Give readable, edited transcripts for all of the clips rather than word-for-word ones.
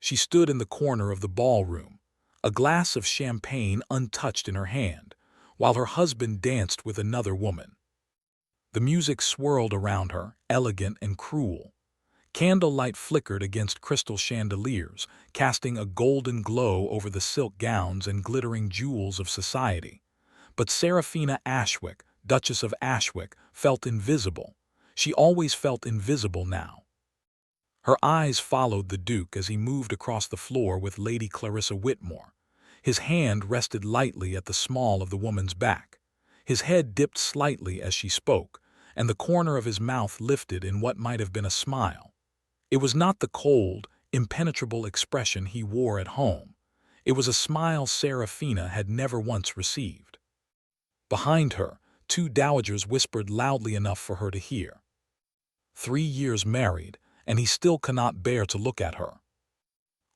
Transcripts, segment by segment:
She stood in the corner of the ballroom, a glass of champagne untouched in her hand, while her husband danced with another woman. The music swirled around her, elegant and cruel. Candlelight flickered against crystal chandeliers, casting a golden glow over the silk gowns and glittering jewels of society. But Seraphina Ashwick, Duchess of Ashwick, felt invisible. She always felt invisible now. Her eyes followed the Duke as he moved across the floor with Lady Clarissa Whitmore. His hand rested lightly at the small of the woman's back. His head dipped slightly as she spoke, and the corner of his mouth lifted in what might have been a smile. It was not the cold, impenetrable expression he wore at home. It was a smile Seraphina had never once received. Behind her, two dowagers whispered loudly enough for her to hear. 3 years married, and he still cannot bear to look at her.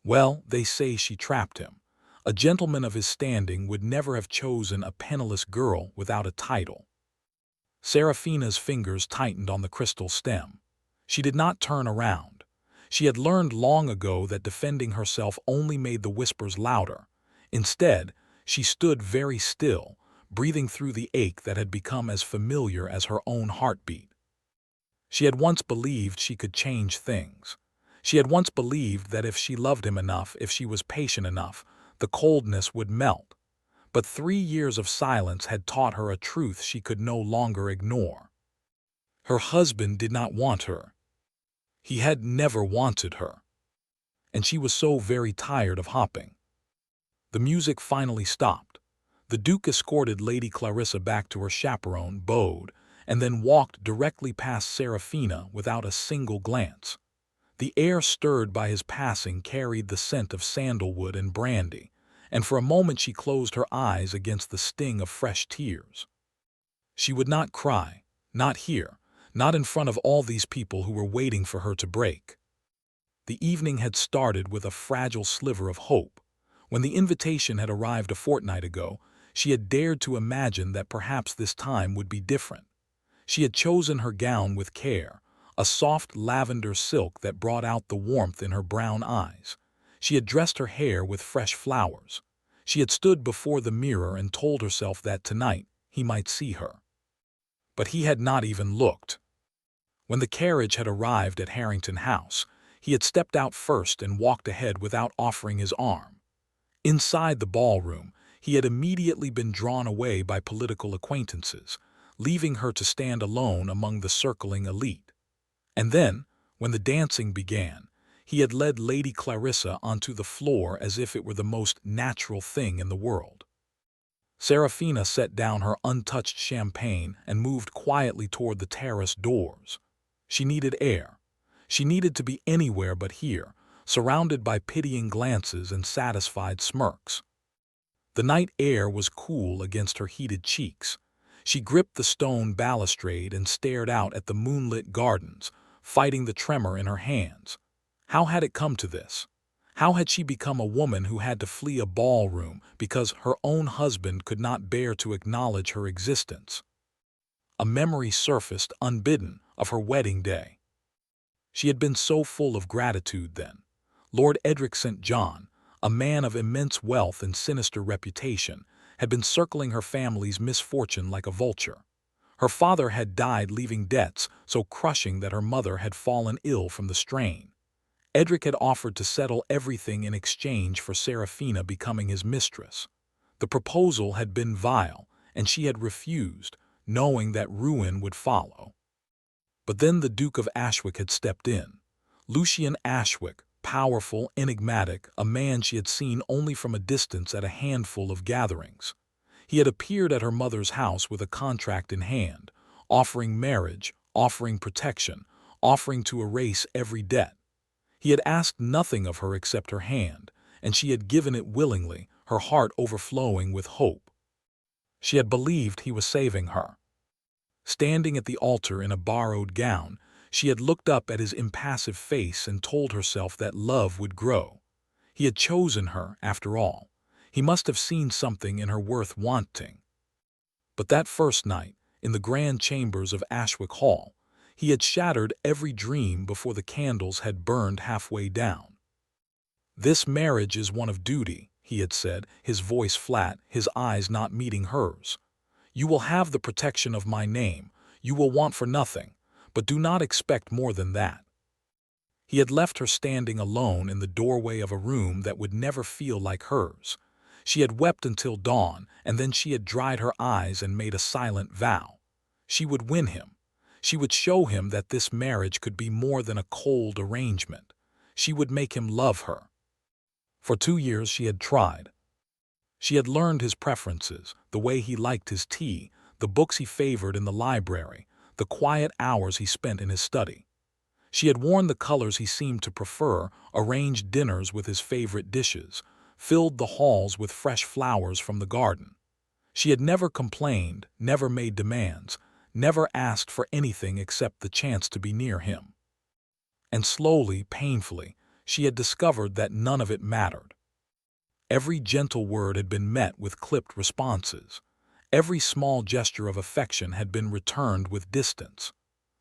Well, they say she trapped him. A gentleman of his standing would never have chosen a penniless girl without a title. Seraphina's fingers tightened on the crystal stem. She did not turn around. She had learned long ago that defending herself only made the whispers louder. Instead, she stood very still, breathing through the ache that had become as familiar as her own heartbeat. She had once believed she could change things. She had once believed that if she loved him enough, if she was patient enough, the coldness would melt. But 3 years of silence had taught her a truth she could no longer ignore. Her husband did not want her. He had never wanted her. And she was so very tired of hopping. The music finally stopped. The Duke escorted Lady Clarissa back to her chaperone, bowed, and then walked directly past Seraphina without a single glance. The air stirred by his passing carried the scent of sandalwood and brandy, and for a moment she closed her eyes against the sting of fresh tears. She would not cry, not here, not in front of all these people who were waiting for her to break. The evening had started with a fragile sliver of hope. When the invitation had arrived a fortnight ago, she had dared to imagine that perhaps this time would be different. She had chosen her gown with care, a soft lavender silk that brought out the warmth in her brown eyes. She had dressed her hair with fresh flowers. She had stood before the mirror and told herself that tonight he might see her. But he had not even looked. When the carriage had arrived at Harrington House, he had stepped out first and walked ahead without offering his arm. Inside the ballroom, he had immediately been drawn away by political acquaintances, leaving her to stand alone among the circling elite. And then, when the dancing began, he had led Lady Clarissa onto the floor as if it were the most natural thing in the world. Seraphina set down her untouched champagne and moved quietly toward the terrace doors. She needed air. She needed to be anywhere but here, surrounded by pitying glances and satisfied smirks. The night air was cool against her heated cheeks. She gripped the stone balustrade and stared out at the moonlit gardens, fighting the tremor in her hands. How had it come to this? How had she become a woman who had to flee a ballroom because her own husband could not bear to acknowledge her existence? A memory surfaced unbidden of her wedding day. She had been so full of gratitude then. Lord Edric St. John, a man of immense wealth and sinister reputation, had been circling her family's misfortune like a vulture. Her father had died leaving debts so crushing that her mother had fallen ill from the strain. Edric had offered to settle everything in exchange for Seraphina becoming his mistress. The proposal had been vile, and she had refused, knowing that ruin would follow. But then the Duke of Ashwick had stepped in. Lucian Ashwick, powerful, enigmatic, a man she had seen only from a distance at a handful of gatherings. He had appeared at her mother's house with a contract in hand, offering marriage, offering protection, offering to erase every debt. He had asked nothing of her except her hand, and she had given it willingly, her heart overflowing with hope. She had believed he was saving her. Standing at the altar in a borrowed gown, she had looked up at his impassive face and told herself that love would grow. He had chosen her, after all. He must have seen something in her worth wanting. But that first night, in the grand chambers of Ashwick Hall, he had shattered every dream before the candles had burned halfway down. "This marriage is one of duty," he had said, his voice flat, his eyes not meeting hers. "You will have the protection of my name, you will want for nothing, but do not expect more than that." He had left her standing alone in the doorway of a room that would never feel like hers. She had wept until dawn, and then she had dried her eyes and made a silent vow. She would win him. She would show him that this marriage could be more than a cold arrangement. She would make him love her. For 2 years she had tried. She had learned his preferences, the way he liked his tea, the books he favored in the library, the quiet hours he spent in his study. She had worn the colors he seemed to prefer, arranged dinners with his favorite dishes, filled the halls with fresh flowers from the garden. She had never complained, never made demands, never asked for anything except the chance to be near him. And slowly, painfully, she had discovered that none of it mattered. Every gentle word had been met with clipped responses. Every small gesture of affection had been returned with distance.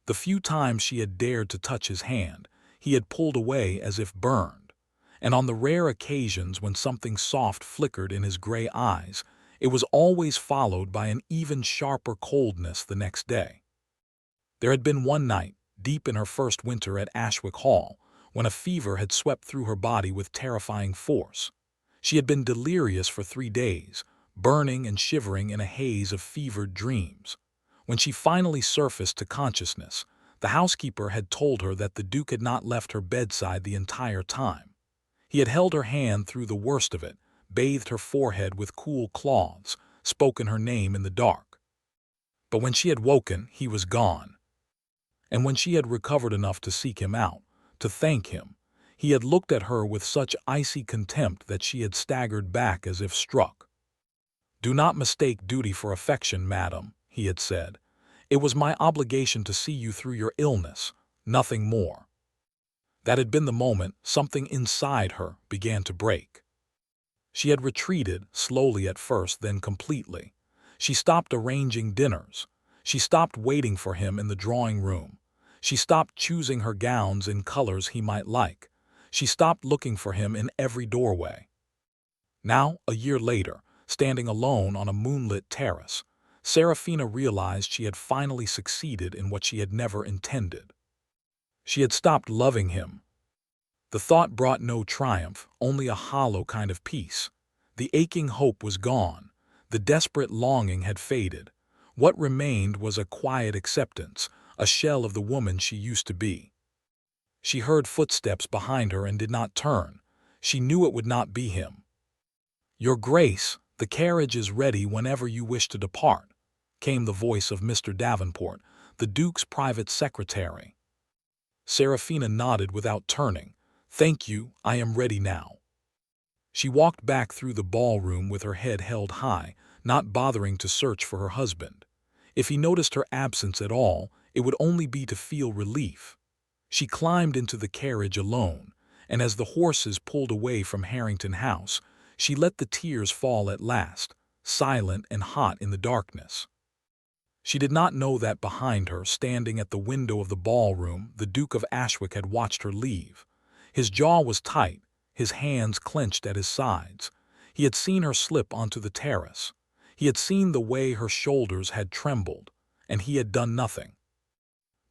The few times she had dared to touch his hand, he had pulled away as if burned. And on the rare occasions when something soft flickered in his gray eyes, it was always followed by an even sharper coldness the next day. There had been one night, deep in her first winter at Ashwick Hall, when a fever had swept through her body with terrifying force. She had been delirious for 3 days, burning and shivering in a haze of fevered dreams. When she finally surfaced to consciousness, the housekeeper had told her that the Duke had not left her bedside the entire time. He had held her hand through the worst of it, bathed her forehead with cool cloths, spoken her name in the dark. But when she had woken, he was gone. And when she had recovered enough to seek him out, to thank him, he had looked at her with such icy contempt that she had staggered back as if struck. "Do not mistake duty for affection, madam," he had said. "It was my obligation to see you through your illness, nothing more." That had been the moment something inside her began to break. She had retreated, slowly at first, then completely. She stopped arranging dinners. She stopped waiting for him in the drawing room. She stopped choosing her gowns in colors he might like. She stopped looking for him in every doorway. Now, a year later, standing alone on a moonlit terrace, Seraphina realized she had finally succeeded in what she had never intended. She had stopped loving him. The thought brought no triumph, only a hollow kind of peace. The aching hope was gone. The desperate longing had faded. What remained was a quiet acceptance, a shell of the woman she used to be. She heard footsteps behind her and did not turn. She knew it would not be him. "Your Grace, the carriage is ready whenever you wish to depart," came the voice of Mr. Davenport, the Duke's private secretary. Seraphina nodded without turning. "Thank you, I am ready now." She walked back through the ballroom with her head held high, not bothering to search for her husband. If he noticed her absence at all, it would only be to feel relief. She climbed into the carriage alone, and as the horses pulled away from Harrington House, she let the tears fall at last, silent and hot in the darkness. She did not know that behind her, standing at the window of the ballroom, the Duke of Ashwick had watched her leave. His jaw was tight, his hands clenched at his sides. He had seen her slip onto the terrace. He had seen the way her shoulders had trembled, and he had done nothing.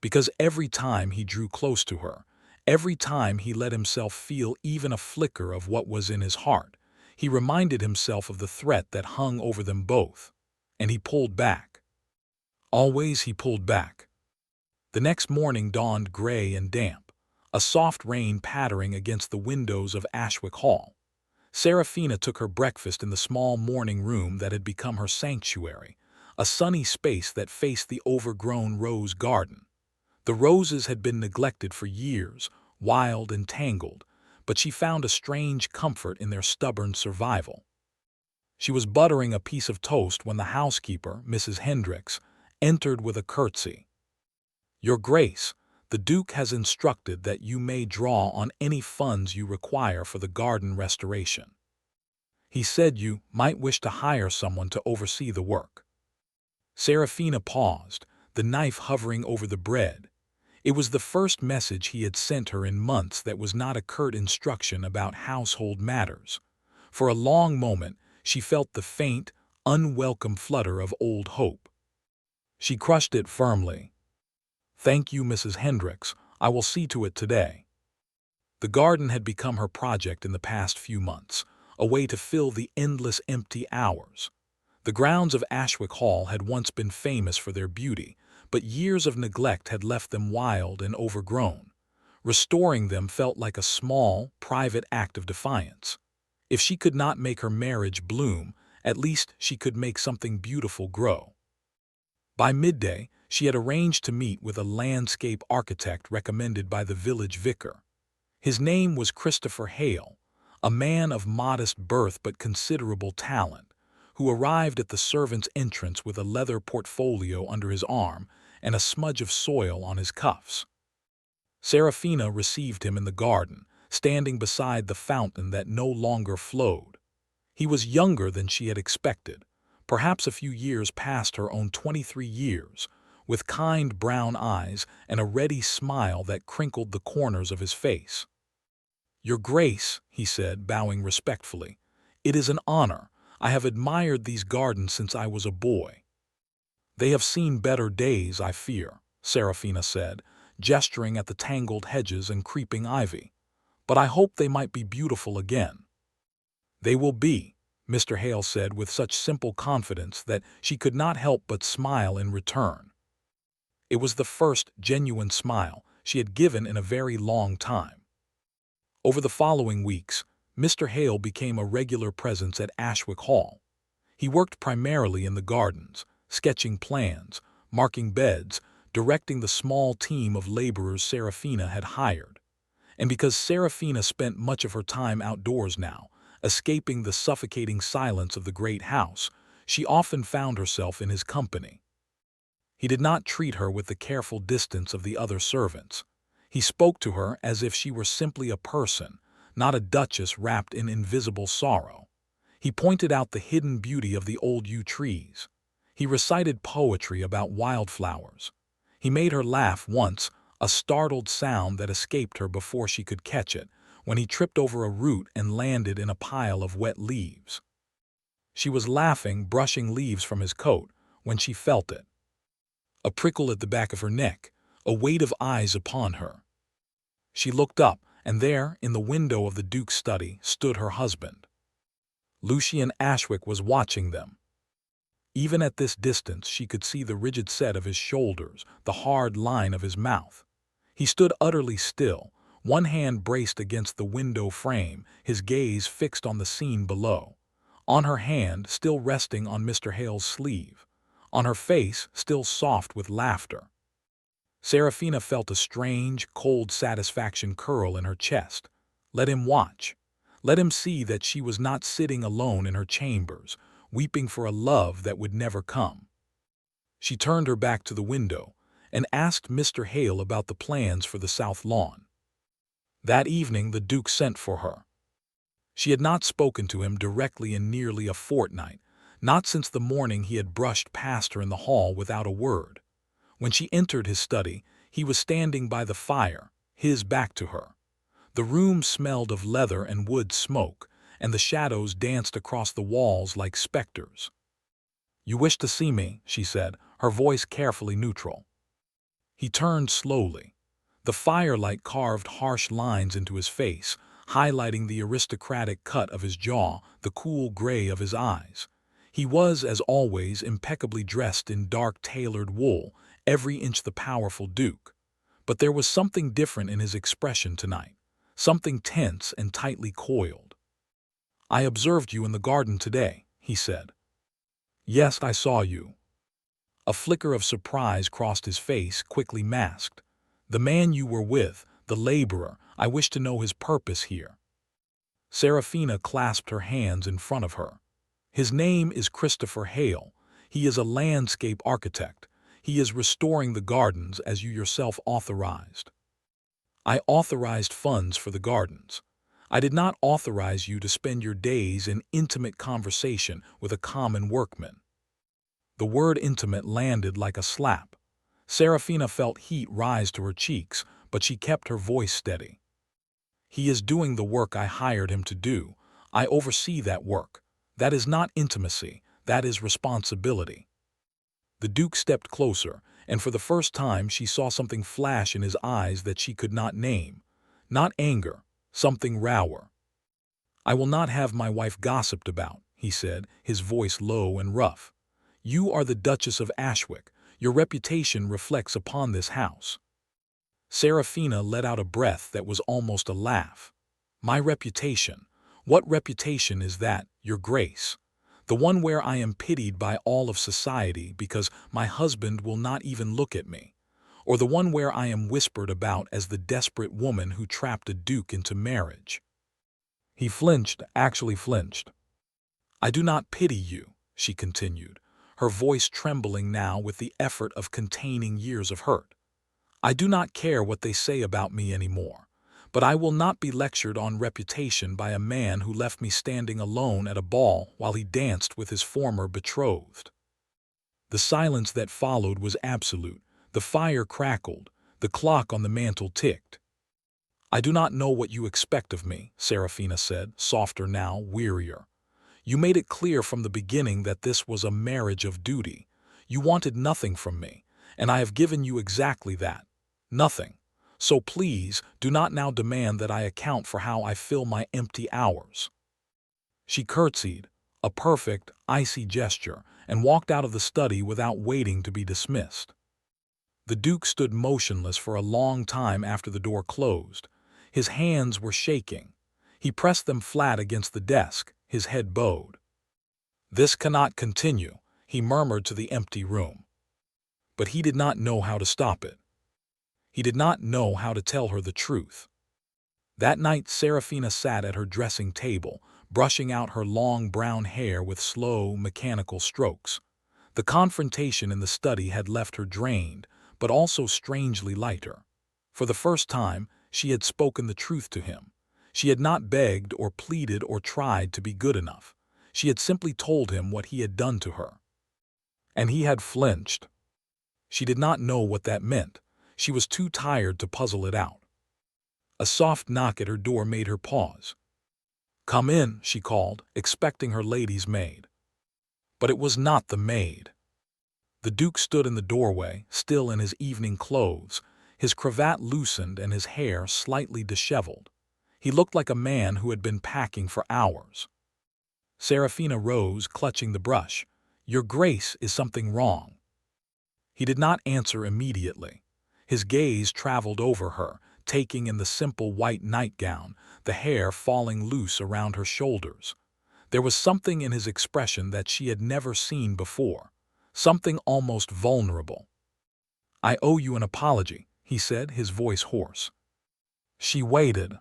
Because every time he drew close to her, every time he let himself feel even a flicker of what was in his heart, he reminded himself of the threat that hung over them both, and he pulled back. Always he pulled back. The next morning dawned gray and damp, a soft rain pattering against the windows of Ashwick Hall. Seraphina took her breakfast in the small morning room that had become her sanctuary, a sunny space that faced the overgrown rose garden. The roses had been neglected for years, wild and tangled, but she found a strange comfort in their stubborn survival. She was buttering a piece of toast when the housekeeper, Mrs. Hendricks, entered with a curtsy. "Your Grace, the Duke has instructed that you may draw on any funds you require for the garden restoration. He said you might wish to hire someone to oversee the work." Seraphina paused, the knife hovering over the bread. It was the first message he had sent her in months that was not a curt instruction about household matters. For a long moment, she felt the faint, unwelcome flutter of old hope. She crushed it firmly. "Thank you, Mrs. Hendricks. I will see to it today." The garden had become her project in the past few months, a way to fill the endless empty hours. The grounds of Ashwick Hall had once been famous for their beauty, but years of neglect had left them wild and overgrown. Restoring them felt like a small, private act of defiance. If she could not make her marriage bloom, at least she could make something beautiful grow. By midday, she had arranged to meet with a landscape architect recommended by the village vicar. His name was Christopher Hale, a man of modest birth but considerable talent, who arrived at the servants' entrance with a leather portfolio under his arm and a smudge of soil on his cuffs. Seraphina received him in the garden, standing beside the fountain that no longer flowed. He was younger than she had expected, perhaps a few years past her own 23 years, with kind brown eyes and a ready smile that crinkled the corners of his face. "Your Grace," he said, bowing respectfully, "it is an honor. I have admired these gardens since I was a boy." "They have seen better days, I fear," Seraphina said, gesturing at the tangled hedges and creeping ivy. "But I hope they might be beautiful again." "They will be," Mr. Hale said with such simple confidence that she could not help but smile in return. It was the first genuine smile she had given in a very long time. Over the following weeks, Mr. Hale became a regular presence at Ashwick Hall. He worked primarily in the gardens, sketching plans, marking beds, directing the small team of laborers Seraphina had hired. And because Seraphina spent much of her time outdoors now, escaping the suffocating silence of the great house, she often found herself in his company. He did not treat her with the careful distance of the other servants. He spoke to her as if she were simply a person, not a duchess wrapped in invisible sorrow. He pointed out the hidden beauty of the old yew trees. He recited poetry about wildflowers. He made her laugh once, a startled sound that escaped her before she could catch it, when he tripped over a root and landed in a pile of wet leaves. She was laughing, brushing leaves from his coat, when she felt it. A prickle at the back of her neck, a weight of eyes upon her. She looked up, and there, in the window of the Duke's study, stood her husband. Lucian Ashwick was watching them. Even at this distance she could see the rigid set of his shoulders, the hard line of his mouth. He stood utterly still, one hand braced against the window frame, his gaze fixed on the scene below. On her hand, still resting on Mr. Hale's sleeve. On her face, still soft with laughter. Seraphina felt a strange, cold satisfaction curl in her chest. Let him watch. Let him see that she was not sitting alone in her chambers, weeping for a love that would never come. She turned her back to the window and asked Mr. Hale about the plans for the south lawn. That evening the Duke sent for her. She had not spoken to him directly in nearly a fortnight, not since the morning he had brushed past her in the hall without a word. When she entered his study, he was standing by the fire, his back to her. The room smelled of leather and wood smoke, and the shadows danced across the walls like specters. "You wish to see me," she said, her voice carefully neutral. He turned slowly. The firelight carved harsh lines into his face, highlighting the aristocratic cut of his jaw, the cool gray of his eyes. He was, as always, impeccably dressed in dark tailored wool, every inch the powerful Duke. But there was something different in his expression tonight, something tense and tightly coiled. "I observed you in the garden today," he said. "Yes, I saw you." A flicker of surprise crossed his face, quickly masked. "The man you were with, the laborer, I wish to know his purpose here." Seraphina clasped her hands in front of her. "His name is Christopher Hale. He is a landscape architect. He is restoring the gardens as you yourself authorized." "I authorized funds for the gardens. I did not authorize you to spend your days in intimate conversation with a common workman." The word intimate landed like a slap. Seraphina felt heat rise to her cheeks, but she kept her voice steady. "He is doing the work I hired him to do. I oversee that work. That is not intimacy, that is responsibility." The Duke stepped closer, and for the first time she saw something flash in his eyes that she could not name. Not anger, something rawer. "I will not have my wife gossiped about," he said, his voice low and rough. "You are the Duchess of Ashwick. Your reputation reflects upon this house." Seraphina let out a breath that was almost a laugh. "My reputation? What reputation is that, Your Grace? The one where I am pitied by all of society because my husband will not even look at me? Or the one where I am whispered about as the desperate woman who trapped a duke into marriage?" He flinched, actually flinched. "I do not pity you," she continued, her voice trembling now with the effort of containing years of hurt. "I do not care what they say about me anymore, but I will not be lectured on reputation by a man who left me standing alone at a ball while he danced with his former betrothed." The silence that followed was absolute. The fire crackled, the clock on the mantel ticked. "I do not know what you expect of me," Seraphina said, softer now, wearier. "You made it clear from the beginning that this was a marriage of duty. You wanted nothing from me, and I have given you exactly that. Nothing. So please, do not now demand that I account for how I fill my empty hours." She curtsied, a perfect, icy gesture, and walked out of the study without waiting to be dismissed. The Duke stood motionless for a long time after the door closed. His hands were shaking. He pressed them flat against the desk, his head bowed. "This cannot continue," he murmured to the empty room. But he did not know how to stop it. He did not know how to tell her the truth. That night Seraphina sat at her dressing table, brushing out her long brown hair with slow, mechanical strokes. The confrontation in the study had left her drained, but also strangely lighter. For the first time, she had spoken the truth to him. She had not begged or pleaded or tried to be good enough. She had simply told him what he had done to her. And he had flinched. She did not know what that meant. She was too tired to puzzle it out. A soft knock at her door made her pause. "Come in," she called, expecting her lady's maid. But it was not the maid. The Duke stood in the doorway, still in his evening clothes, his cravat loosened and his hair slightly disheveled. He looked like a man who had been packing for hours. Seraphina rose, clutching the brush. "Your Grace, is something wrong?" He did not answer immediately. His gaze traveled over her, taking in the simple white nightgown, the hair falling loose around her shoulders. There was something in his expression that she had never seen before, something almost vulnerable. "I owe you an apology," he said, his voice hoarse. She waited.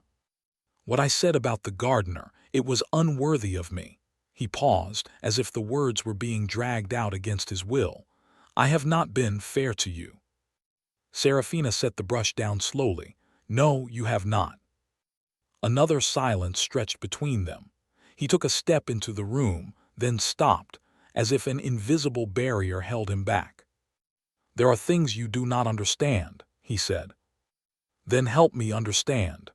"What I said about the gardener, it was unworthy of me." He paused, as if the words were being dragged out against his will. "I have not been fair to you." Seraphina set the brush down slowly. "No, you have not." Another silence stretched between them. He took a step into the room, then stopped, as if an invisible barrier held him back. "There are things you do not understand," he said. "Then help me understand."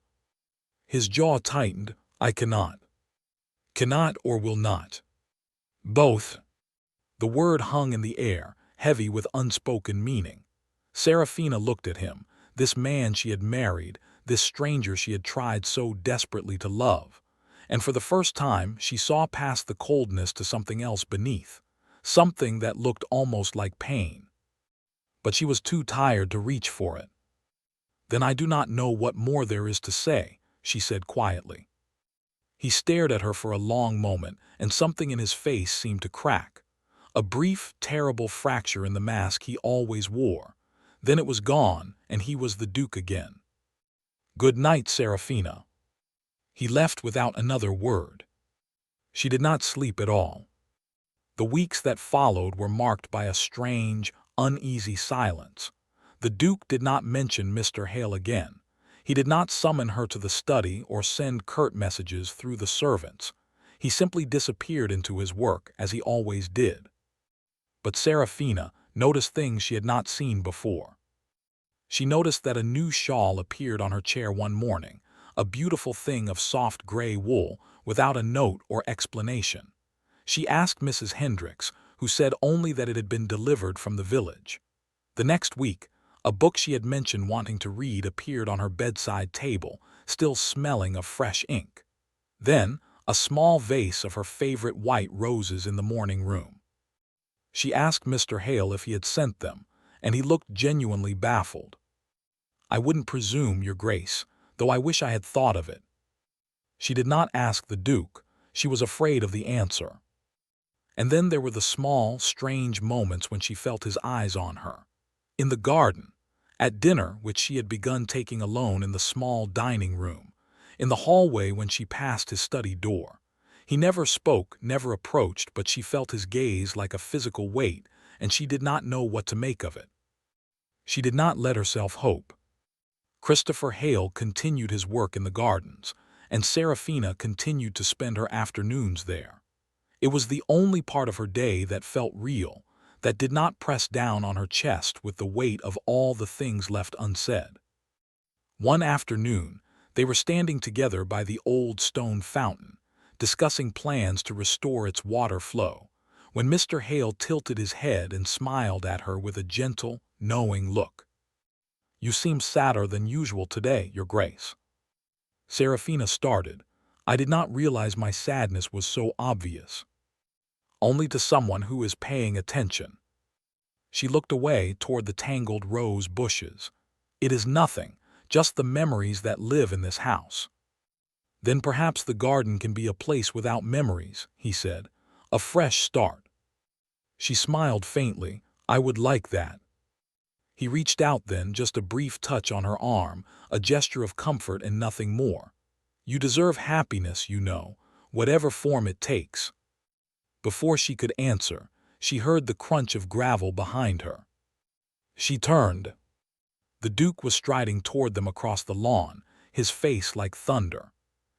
His jaw tightened. "I cannot." "Cannot or will not?" "Both." The word hung in the air, heavy with unspoken meaning. Seraphina looked at him, this man she had married, this stranger she had tried so desperately to love. And for the first time she saw past the coldness to something else beneath, something that looked almost like pain. But she was too tired to reach for it. "Then I do not know what more there is to say," she said quietly. He stared at her for a long moment, and something in his face seemed to crack. A brief, terrible fracture in the mask he always wore. Then it was gone, and he was the Duke again. "Good night, Seraphina." He left without another word. She did not sleep at all. The weeks that followed were marked by a strange, uneasy silence. The Duke did not mention Mr. Hale again. He did not summon her to the study or send curt messages through the servants. He simply disappeared into his work, as he always did. But Seraphina, noticed things she had not seen before. She noticed that a new shawl appeared on her chair one morning, a beautiful thing of soft gray wool, without a note or explanation. She asked Mrs. Hendricks, who said only that it had been delivered from the village. The next week, a book she had mentioned wanting to read appeared on her bedside table, still smelling of fresh ink. Then, a small vase of her favorite white roses in the morning room. She asked Mr. Hale if he had sent them, and he looked genuinely baffled. "I wouldn't presume, Your Grace, though I wish I had thought of it." She did not ask the Duke. She was afraid of the answer. And then there were the small, strange moments when she felt his eyes on her. In the garden, at dinner which she had begun taking alone in the small dining room, in the hallway when she passed his study door. He never spoke, never approached, but she felt his gaze like a physical weight, and she did not know what to make of it. She did not let herself hope. Christopher Hale continued his work in the gardens, and Seraphina continued to spend her afternoons there. It was the only part of her day that felt real, that did not press down on her chest with the weight of all the things left unsaid. One afternoon, they were standing together by the old stone fountain, discussing plans to restore its water flow, when Mr. Hale tilted his head and smiled at her with a gentle, knowing look. "You seem sadder than usual today, Your Grace." Seraphina started. "I did not realize my sadness was so obvious." "Only to someone who is paying attention." She looked away toward the tangled rose bushes. "It is nothing, just the memories that live in this house." "Then perhaps the garden can be a place without memories," he said. "A fresh start." She smiled faintly. "I would like that." He reached out then, just a brief touch on her arm, a gesture of comfort and nothing more. "You deserve happiness, you know, whatever form it takes." Before she could answer, she heard the crunch of gravel behind her. She turned. The Duke was striding toward them across the lawn, his face like thunder.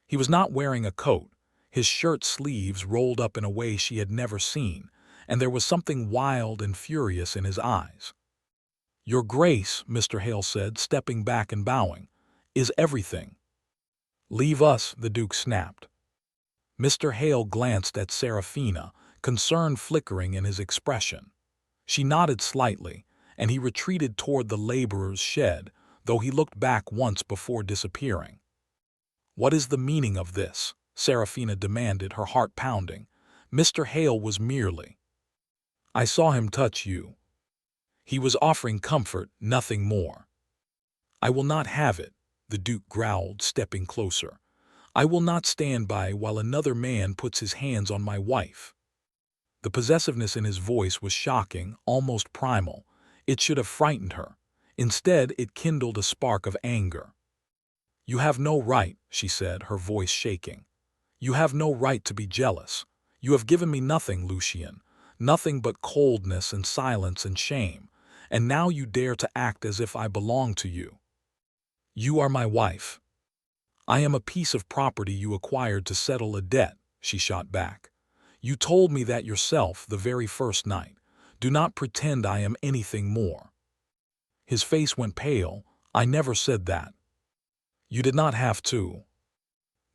He was not wearing a coat, his shirt sleeves rolled up in a way she had never seen, and there was something wild and furious in his eyes. "Your Grace," Mr. Hale said, stepping back and bowing, "is everything." "Leave us," the Duke snapped. Mr. Hale glanced at Seraphina, concern flickering in his expression. She nodded slightly, and he retreated toward the laborer's shed, though he looked back once before disappearing. "What is the meaning of this?" Seraphina demanded, her heart pounding. Mr. Hale was merely. "I saw him touch you." He was offering comfort, nothing more. "I will not have it," the Duke growled, stepping closer. "I will not stand by while another man puts his hands on my wife." The possessiveness in his voice was shocking, almost primal. It should have frightened her. Instead, it kindled a spark of anger. "You have no right," she said, her voice shaking. "You have no right to be jealous. You have given me nothing, Lucien, nothing but coldness and silence and shame, and now you dare to act as if I belong to you. You are my wife." "I am a piece of property you acquired to settle a debt," she shot back. "You told me that yourself the very first night. Do not pretend I am anything more." His face went pale. "I never said that." "You did not have to."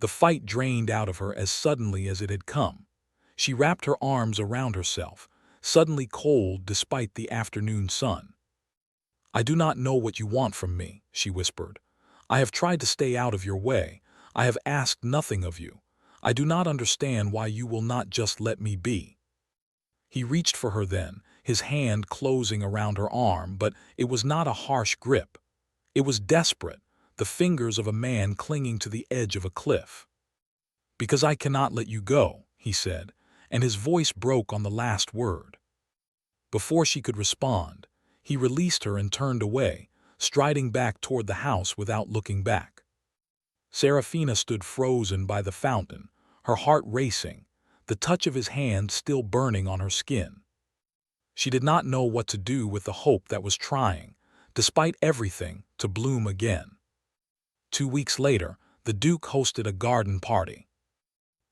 The fight drained out of her as suddenly as it had come. She wrapped her arms around herself, suddenly cold despite the afternoon sun. "I do not know what you want from me," she whispered. "I have tried to stay out of your way. I have asked nothing of you. I do not understand why you will not just let me be." He reached for her then, his hand closing around her arm, but it was not a harsh grip. It was desperate, the fingers of a man clinging to the edge of a cliff. "Because I cannot let you go," he said, and his voice broke on the last word. Before she could respond, he released her and turned away, striding back toward the house without looking back. Seraphina stood frozen by the fountain, her heart racing, the touch of his hand still burning on her skin. She did not know what to do with the hope that was trying, despite everything, to bloom again. 2 weeks later, the Duke hosted a garden party.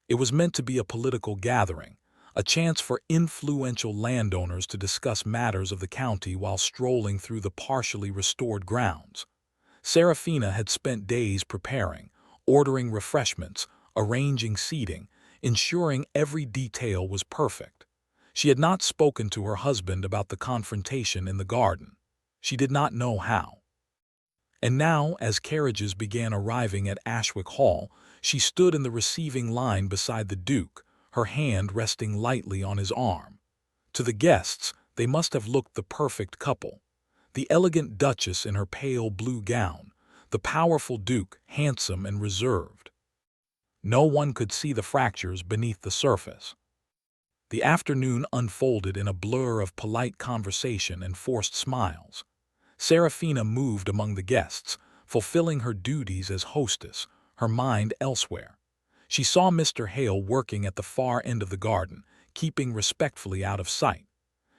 It was meant to be a political gathering, a chance for influential landowners to discuss matters of the county while strolling through the partially restored grounds. Seraphina had spent days preparing, ordering refreshments, arranging seating, ensuring every detail was perfect. She had not spoken to her husband about the confrontation in the garden. She did not know how. And now, as carriages began arriving at Ashwick Hall, she stood in the receiving line beside the Duke, her hand resting lightly on his arm. To the guests, they must have looked the perfect couple. The elegant Duchess in her pale blue gown, the powerful Duke, handsome and reserved. No one could see the fractures beneath the surface. The afternoon unfolded in a blur of polite conversation and forced smiles. Seraphina moved among the guests, fulfilling her duties as hostess, her mind elsewhere. She saw Mr. Hale working at the far end of the garden, keeping respectfully out of sight.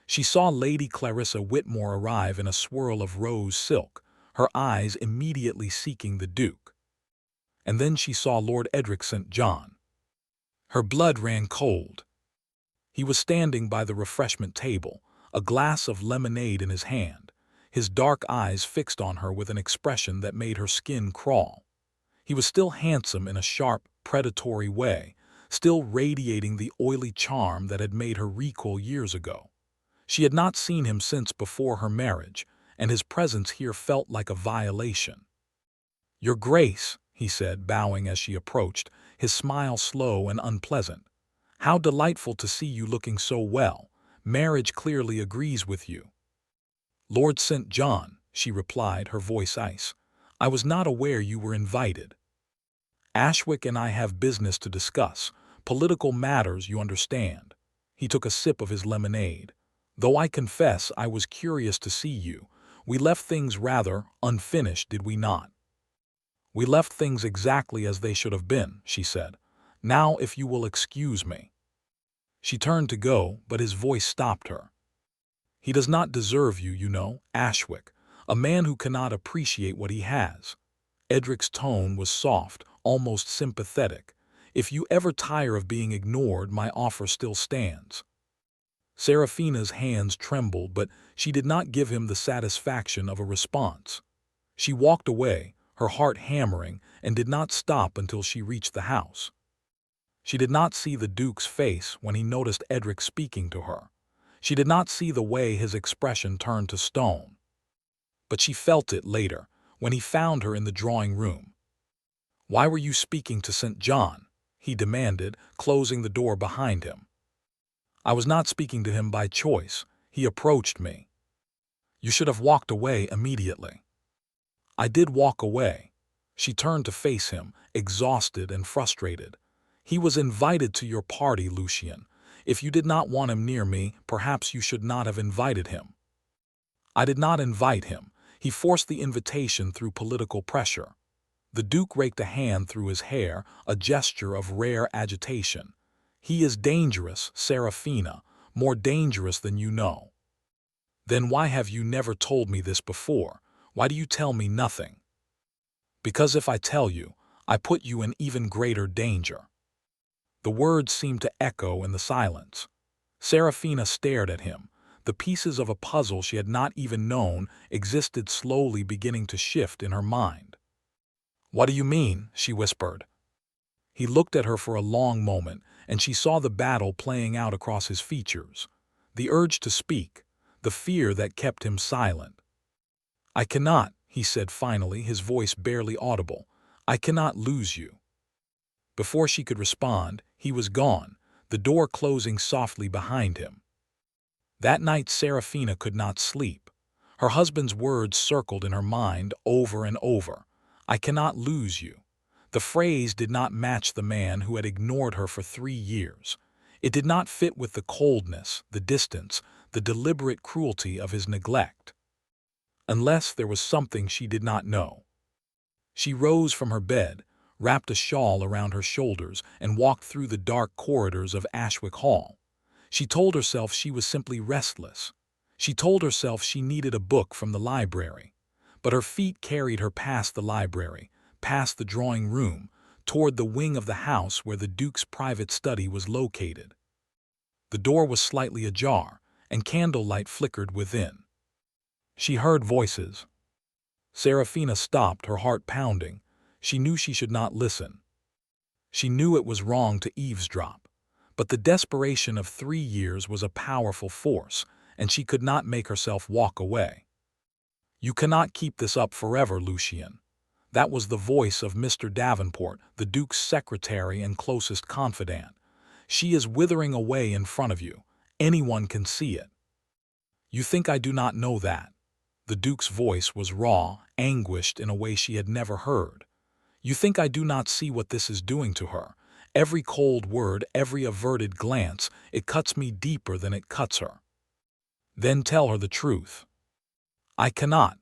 She saw Lady Clarissa Whitmore arrive in a swirl of rose silk, her eyes immediately seeking the Duke. And then she saw Lord Edric St. John. Her blood ran cold. He was standing by the refreshment table, a glass of lemonade in his hand, his dark eyes fixed on her with an expression that made her skin crawl. He was still handsome in a sharp, predatory way, still radiating the oily charm that had made her recoil years ago. She had not seen him since before her marriage, and his presence here felt like a violation. "Your Grace," he said, bowing as she approached, his smile slow and unpleasant. "How delightful to see you looking so well. Marriage clearly agrees with you." "Lord St. John," she replied, her voice ice. "I was not aware you were invited. Ashwick and I have business to discuss, political matters, you understand." He took a sip of his lemonade. "Though I confess I was curious to see you. We left things rather unfinished, did we not?" "We left things exactly as they should have been," she said. "Now, if you will excuse me." She turned to go, but his voice stopped her. "He does not deserve you, you know, Ashwick, a man who cannot appreciate what he has." Edric's tone was soft, almost sympathetic. "If you ever tire of being ignored, my offer still stands." Seraphina's hands trembled, but she did not give him the satisfaction of a response. She walked away, her heart hammering, and did not stop until she reached the house. She did not see the Duke's face when he noticed Edric speaking to her. She did not see the way his expression turned to stone. But she felt it later, when he found her in the drawing room. "Why were you speaking to St. John?" he demanded, closing the door behind him. "I was not speaking to him by choice. He approached me." "You should have walked away immediately." "I did walk away." She turned to face him, exhausted and frustrated. "He was invited to your party, Lucien. If you did not want him near me, perhaps you should not have invited him." "I did not invite him. He forced the invitation through political pressure." The Duke raked a hand through his hair, a gesture of rare agitation. "He is dangerous, Seraphina, more dangerous than you know." "Then why have you never told me this before? Why do you tell me nothing?" "Because if I tell you, I put you in even greater danger." The words seemed to echo in the silence. Seraphina stared at him. The pieces of a puzzle she had not even known existed slowly beginning to shift in her mind. "What do you mean?" she whispered. He looked at her for a long moment, and she saw the battle playing out across his features. The urge to speak, the fear that kept him silent. "I cannot," he said finally, his voice barely audible. "I cannot lose you." Before she could respond, he was gone, the door closing softly behind him. That night Seraphina could not sleep. Her husband's words circled in her mind over and over. "I cannot lose you." The phrase did not match the man who had ignored her for 3 years. It did not fit with the coldness, the distance, the deliberate cruelty of his neglect. Unless there was something she did not know. She rose from her bed, wrapped a shawl around her shoulders, and walked through the dark corridors of Ashwick Hall. She told herself she was simply restless. She told herself she needed a book from the library. But her feet carried her past the library, past the drawing room, toward the wing of the house where the Duke's private study was located. The door was slightly ajar, and candlelight flickered within. She heard voices. Seraphina stopped, her heart pounding. She knew she should not listen. She knew it was wrong to eavesdrop. But the desperation of 3 years was a powerful force, and she could not make herself walk away. "You cannot keep this up forever, Lucien." That was the voice of Mr. Davenport, the Duke's secretary and closest confidant. "She is withering away in front of you. Anyone can see it." "You think I do not know that?" The Duke's voice was raw, anguished in a way she had never heard. "You think I do not see what this is doing to her? Every cold word, every averted glance, it cuts me deeper than it cuts her." "Then tell her the truth." "I cannot.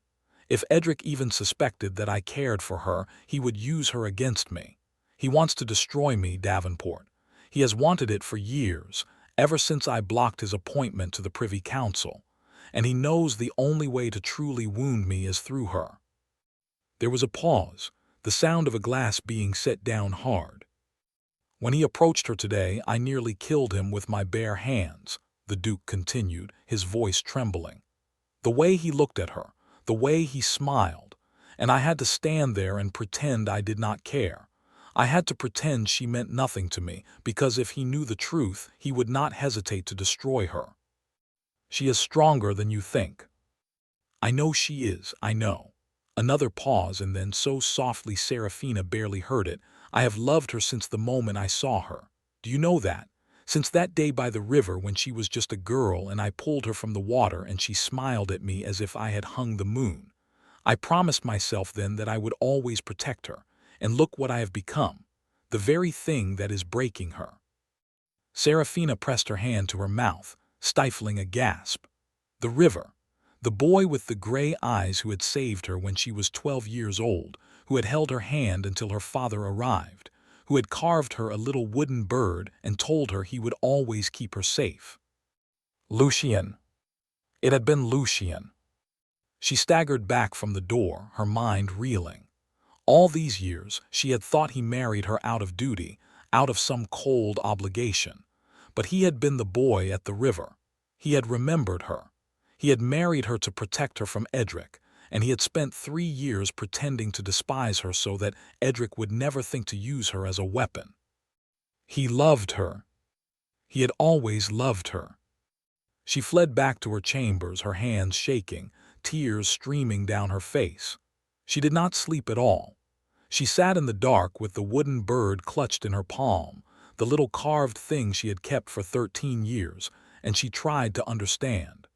If Edric even suspected that I cared for her, he would use her against me. He wants to destroy me, Davenport. He has wanted it for years, ever since I blocked his appointment to the Privy Council. And he knows the only way to truly wound me is through her." There was a pause, the sound of a glass being set down hard. "When he approached her today, I nearly killed him with my bare hands," the Duke continued, his voice trembling. "The way he looked at her, the way he smiled, and I had to stand there and pretend I did not care. I had to pretend she meant nothing to me, because if he knew the truth, he would not hesitate to destroy her. She is stronger than you think." "I know she is, I know." Another pause, and then so softly Seraphina barely heard it, "I have loved her since the moment I saw her. Do you know that? Since that day by the river when she was just a girl and I pulled her from the water and she smiled at me as if I had hung the moon. I promised myself then that I would always protect her, and look what I have become, the very thing that is breaking her." Seraphina pressed her hand to her mouth, stifling a gasp. The river. The boy with the gray eyes who had saved her when she was 12 years old, who had held her hand until her father arrived, who had carved her a little wooden bird and told her he would always keep her safe. Lucien. It had been Lucien. She staggered back from the door, her mind reeling. All these years she had thought he married her out of duty, out of some cold obligation. But he had been the boy at the river. He had remembered her. He had married her to protect her from Edric, and he had spent 3 years pretending to despise her so that Edric would never think to use her as a weapon. He loved her. He had always loved her. She fled back to her chambers, her hands shaking, tears streaming down her face. She did not sleep at all. She sat in the dark with the wooden bird clutched in her palm, the little carved thing she had kept for 13 years, and she tried to understand.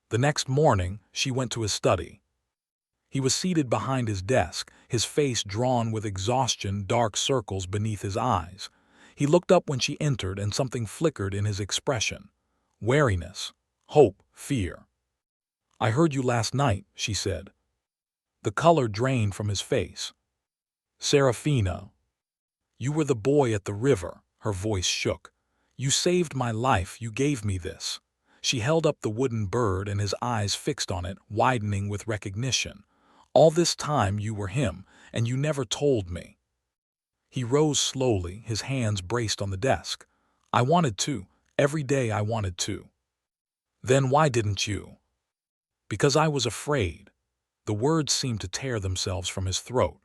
The next morning, she went to his study. He was seated behind his desk, his face drawn with exhaustion, dark circles beneath his eyes. He looked up when she entered, and something flickered in his expression. Wariness, hope, fear. "I heard you last night," she said. The color drained from his face. "Seraphina, you were the boy at the river," her voice shook. "You saved my life, you gave me this." She held up the wooden bird, and his eyes fixed on it, widening with recognition. "All this time you were him, and you never told me." He rose slowly, his hands braced on the desk. "I wanted to. Every day I wanted to." "Then why didn't you?" "Because I was afraid." The words seemed to tear themselves from his throat.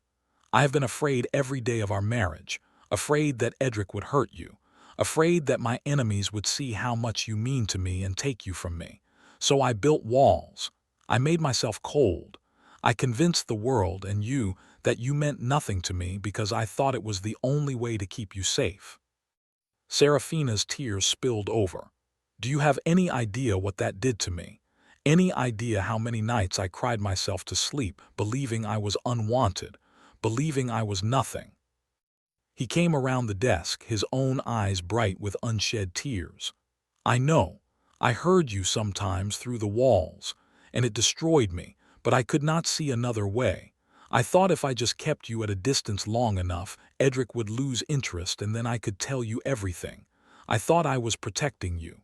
"I have been afraid every day of our marriage, afraid that Edric would hurt you, afraid that my enemies would see how much you mean to me and take you from me. So I built walls. I made myself cold. I convinced the world and you that you meant nothing to me because I thought it was the only way to keep you safe." Seraphina's tears spilled over. "Do you have any idea what that did to me? Any idea how many nights I cried myself to sleep, believing I was unwanted, believing I was nothing?" He came around the desk, his own eyes bright with unshed tears. "I know. I heard you sometimes through the walls, and it destroyed me, but I could not see another way. I thought if I just kept you at a distance long enough, Edric would lose interest and then I could tell you everything. I thought I was protecting you."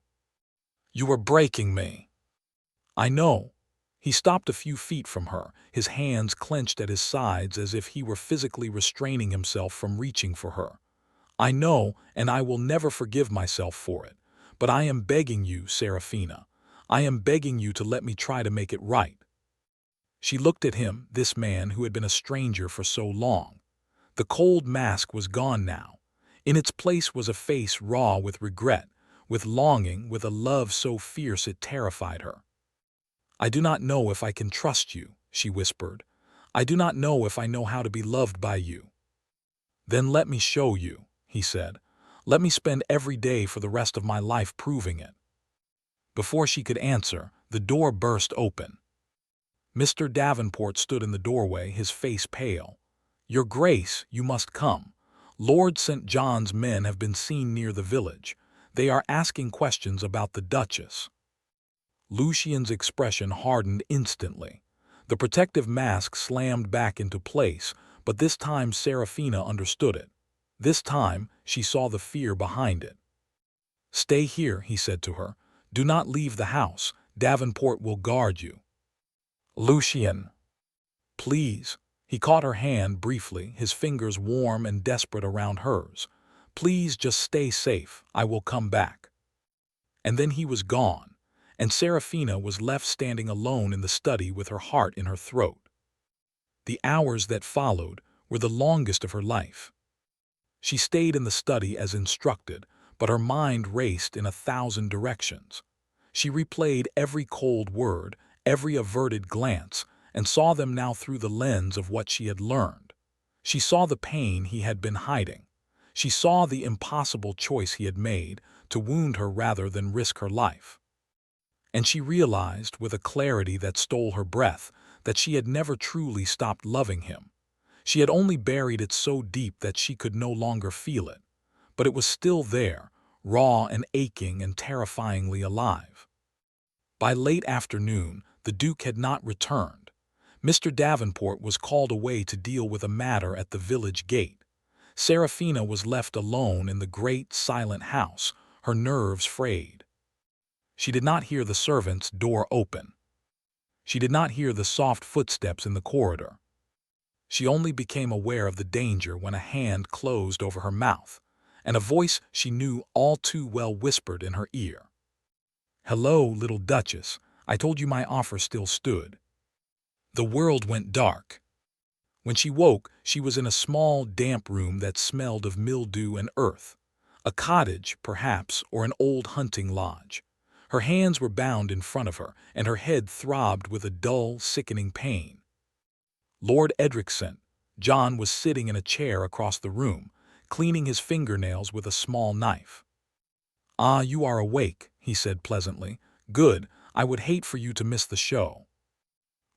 "You were breaking me." "I know." He stopped a few feet from her, his hands clenched at his sides as if he were physically restraining himself from reaching for her. "I know, and I will never forgive myself for it. But I am begging you, Seraphina. I am begging you to let me try to make it right." She looked at him, this man who had been a stranger for so long. The cold mask was gone now. In its place was a face raw with regret, with longing, with a love so fierce it terrified her. "I do not know if I can trust you," she whispered. "I do not know if I know how to be loved by you." "Then let me show you," he said. "Let me spend every day for the rest of my life proving it." Before she could answer, the door burst open. Mr. Davenport stood in the doorway, his face pale. "Your Grace, you must come. Lord St. John's men have been seen near the village. They are asking questions about the Duchess." Lucian's expression hardened instantly. The protective mask slammed back into place, but this time Seraphina understood it. This time she saw the fear behind it. "Stay here," he said to her. "Do not leave the house. Davenport will guard you." "Lucian, please." He caught her hand briefly, his fingers warm and desperate around hers. "Please just stay safe. I will come back." And then he was gone, and Seraphina was left standing alone in the study with her heart in her throat. The hours that followed were the longest of her life. She stayed in the study as instructed, but her mind raced in 1,000 directions. She replayed every cold word, every averted glance, and saw them now through the lens of what she had learned. She saw the pain he had been hiding. She saw the impossible choice he had made to wound her rather than risk her life. And she realized, with a clarity that stole her breath, that she had never truly stopped loving him. She had only buried it so deep that she could no longer feel it. But it was still there, raw and aching and terrifyingly alive. By late afternoon, the Duke had not returned. Mr. Davenport was called away to deal with a matter at the village gate. Seraphina was left alone in the great, silent house, her nerves frayed. She did not hear the servant's door open. She did not hear the soft footsteps in the corridor. She only became aware of the danger when a hand closed over her mouth, and a voice she knew all too well whispered in her ear. "Hello, little Duchess. I told you my offer still stood." The world went dark. When she woke, she was in a small, damp room that smelled of mildew and earth. A cottage, perhaps, or an old hunting lodge. Her hands were bound in front of her, and her head throbbed with a dull, sickening pain. Lord Edricson, John, was sitting in a chair across the room, cleaning his fingernails with a small knife. "Ah, you are awake," he said pleasantly. "Good. I would hate for you to miss the show."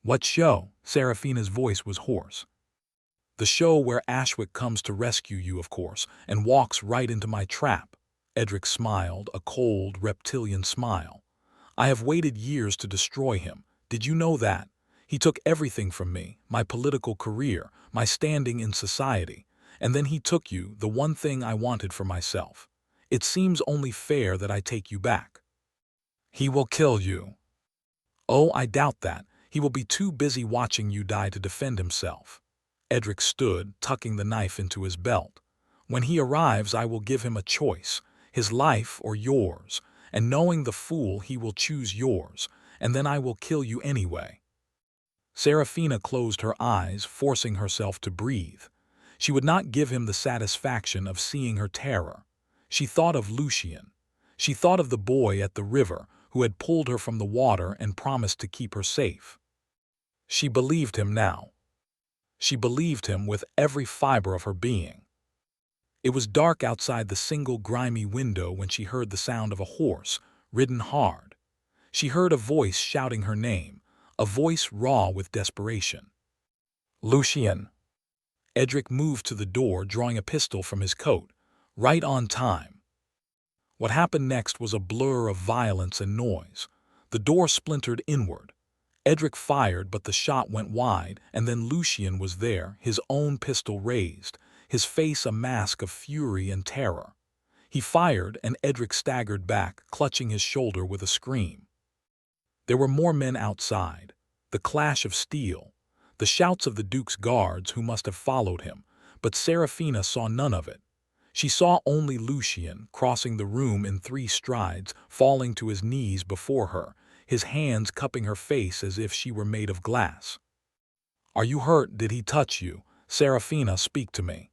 "What show?" Seraphina's voice was hoarse. "The show where Ashwick comes to rescue you, of course, and walks right into my trap." Edric smiled, a cold, reptilian smile. "I have waited years to destroy him. Did you know that? He took everything from me, my political career, my standing in society. And then he took you, the one thing I wanted for myself. It seems only fair that I take you back." "He will kill you." "Oh, I doubt that. He will be too busy watching you die to defend himself." Edric stood, tucking the knife into his belt. "When he arrives, I will give him a choice, his life or yours, and knowing the fool, he will choose yours, and then I will kill you anyway." Seraphina closed her eyes, forcing herself to breathe. She would not give him the satisfaction of seeing her terror. She thought of Lucian. She thought of the boy at the river who had pulled her from the water and promised to keep her safe. She believed him now. She believed him with every fiber of her being. It was dark outside the single grimy window when she heard the sound of a horse, ridden hard. She heard a voice shouting her name, a voice raw with desperation. "Lucian!" Edric moved to the door, drawing a pistol from his coat. Right on time. What happened next was a blur of violence and noise. The door splintered inward. Edric fired, but the shot went wide, and then Lucian was there, his own pistol raised, his face a mask of fury and terror. He fired, and Edric staggered back, clutching his shoulder with a scream. There were more men outside. The clash of steel. The shouts of the Duke's guards who must have followed him, but Seraphina saw none of it. She saw only Lucian, crossing the room in 3 strides, falling to his knees before her, his hands cupping her face as if she were made of glass. "Are you hurt? Did he touch you? Seraphina, speak to me."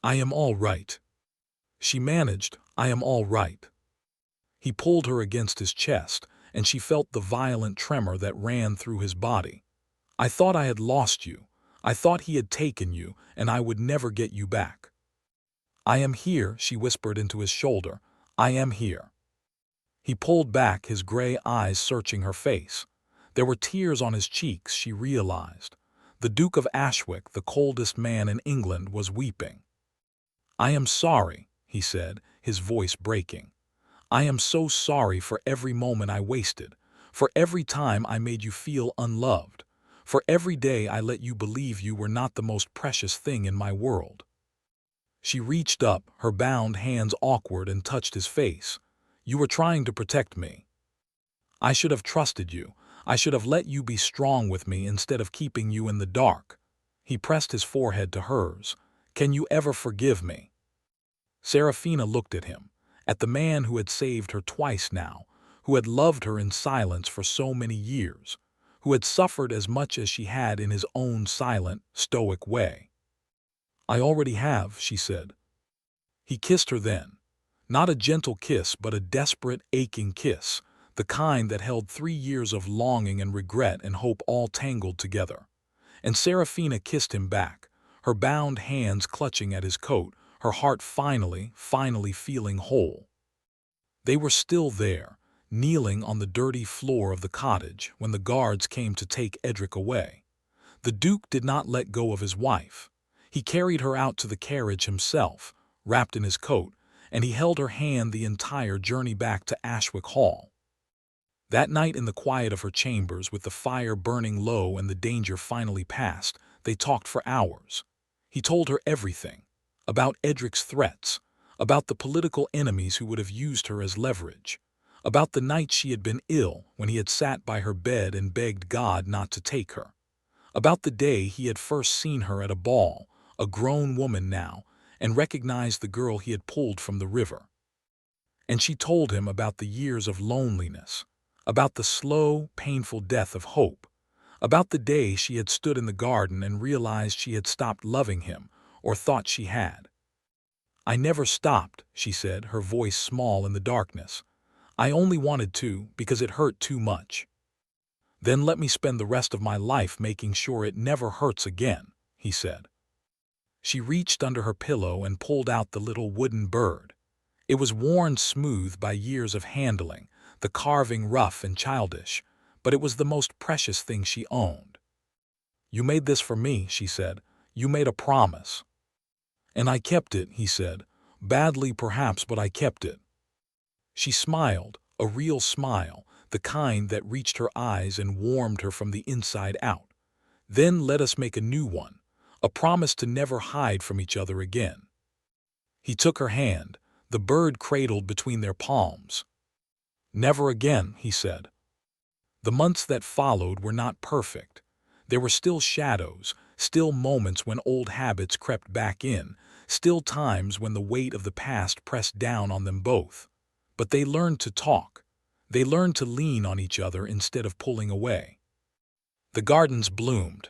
"I am all right," she managed. "I am all right." He pulled her against his chest, and she felt the violent tremor that ran through his body. "I thought I had lost you. I thought he had taken you, and I would never get you back." "I am here," she whispered into his shoulder. "I am here." He pulled back, his gray eyes searching her face. There were tears on his cheeks, she realized. The Duke of Ashwick, the coldest man in England, was weeping. "I am sorry," he said, his voice breaking. "I am so sorry for every moment I wasted, for every time I made you feel unloved, for every day I let you believe you were not the most precious thing in my world." She reached up, her bound hands awkward, and touched his face. "You were trying to protect me. I should have trusted you. I should have let you be strong with me instead of keeping you in the dark." He pressed his forehead to hers. "Can you ever forgive me?" Seraphina looked at him, at the man who had saved her twice now, who had loved her in silence for so many years, who had suffered as much as she had in his own silent, stoic way. "I already have," she said. He kissed her then. Not a gentle kiss, but a desperate, aching kiss, the kind that held 3 years of longing and regret and hope all tangled together. And Seraphina kissed him back, her bound hands clutching at his coat, her heart finally feeling whole. They were still there, kneeling on the dirty floor of the cottage when the guards came to take Edric away. The Duke did not let go of his wife. He carried her out to the carriage himself, wrapped in his coat, and he held her hand the entire journey back to Ashwick Hall. That night, in the quiet of her chambers, with the fire burning low and the danger finally past, they talked for hours. He told her everything, about Edric's threats, about the political enemies who would have used her as leverage, about the night she had been ill when he had sat by her bed and begged God not to take her, about the day he had first seen her at a ball, a grown woman now, and recognized the girl he had pulled from the river. And she told him about the years of loneliness, about the slow, painful death of hope, about the day she had stood in the garden and realized she had stopped loving him, or thought she had. "I never stopped," she said, her voice small in the darkness. "I only wanted to because it hurt too much." "Then let me spend the rest of my life making sure it never hurts again," he said. She reached under her pillow and pulled out the little wooden bird. It was worn smooth by years of handling, the carving rough and childish, but it was the most precious thing she owned. "You made this for me," she said. "You made a promise." "And I kept it," he said. "Badly perhaps, but I kept it." She smiled, a real smile, the kind that reached her eyes and warmed her from the inside out. "Then let us make a new one, a promise to never hide from each other again." He took her hand, the bird cradled between their palms. "Never again," he said. The months that followed were not perfect. There were still shadows, still moments when old habits crept back in, still times when the weight of the past pressed down on them both. But they learned to talk. They learned to lean on each other instead of pulling away. The gardens bloomed.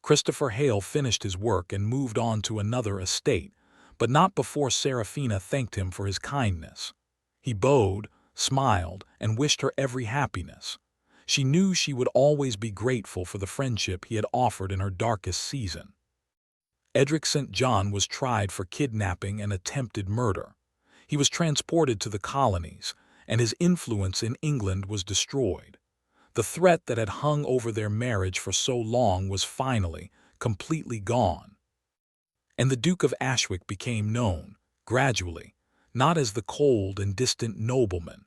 Christopher Hale finished his work and moved on to another estate, but not before Seraphina thanked him for his kindness. He bowed, smiled, and wished her every happiness. She knew she would always be grateful for the friendship he had offered in her darkest season. Edric St. John was tried for kidnapping and attempted murder. He was transported to the colonies, and his influence in England was destroyed. The threat that had hung over their marriage for so long was finally, completely gone. And the Duke of Ashwick became known, gradually, not as the cold and distant nobleman,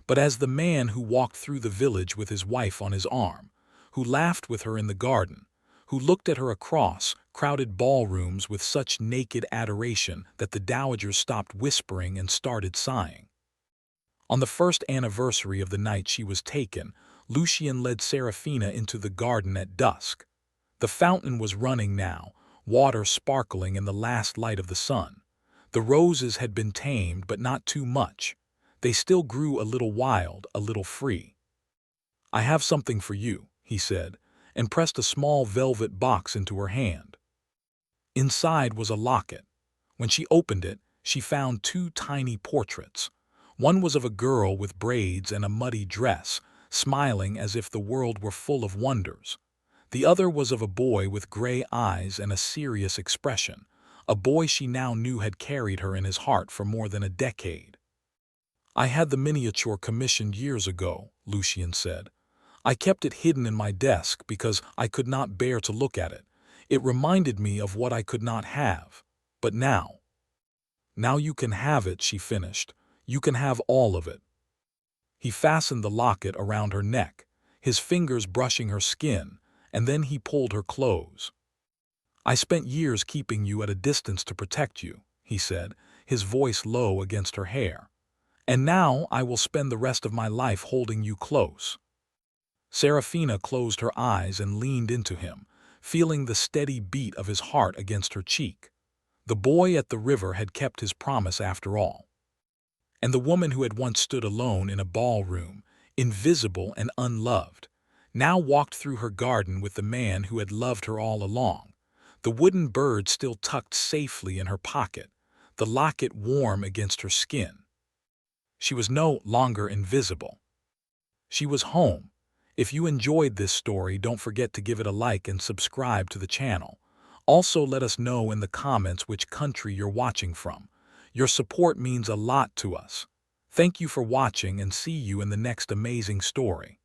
but as the man who walked through the village with his wife on his arm, who laughed with her in the garden, who looked at her across crowded ballrooms with such naked adoration that the dowagers stopped whispering and started sighing. On the first anniversary of the night she was taken, Lucian led Seraphina into the garden at dusk. The fountain was running now, water sparkling in the last light of the sun. The roses had been tamed, but not too much. They still grew a little wild, a little free. "I have something for you," he said, and pressed a small velvet box into her hand. Inside was a locket. When she opened it, she found two tiny portraits. One was of a girl with braids and a muddy dress, smiling as if the world were full of wonders. The other was of a boy with gray eyes and a serious expression, a boy she now knew had carried her in his heart for more than a decade. "I had the miniature commissioned years ago," Lucien said. "I kept it hidden in my desk because I could not bear to look at it. It reminded me of what I could not have. But now you can have it," she finished. "You can have all of it." He fastened the locket around her neck, his fingers brushing her skin, and then he pulled her close. "I spent years keeping you at a distance to protect you," he said, his voice low against her hair. "And now I will spend the rest of my life holding you close." Seraphina closed her eyes and leaned into him, feeling the steady beat of his heart against her cheek. The boy at the river had kept his promise after all. And the woman who had once stood alone in a ballroom, invisible and unloved, now walked through her garden with the man who had loved her all along, the wooden bird still tucked safely in her pocket, the locket warm against her skin. She was no longer invisible. She was home. If you enjoyed this story, don't forget to give it a like and subscribe to the channel. Also, let us know in the comments which country you're watching from. Your support means a lot to us. Thank you for watching and see you in the next amazing story.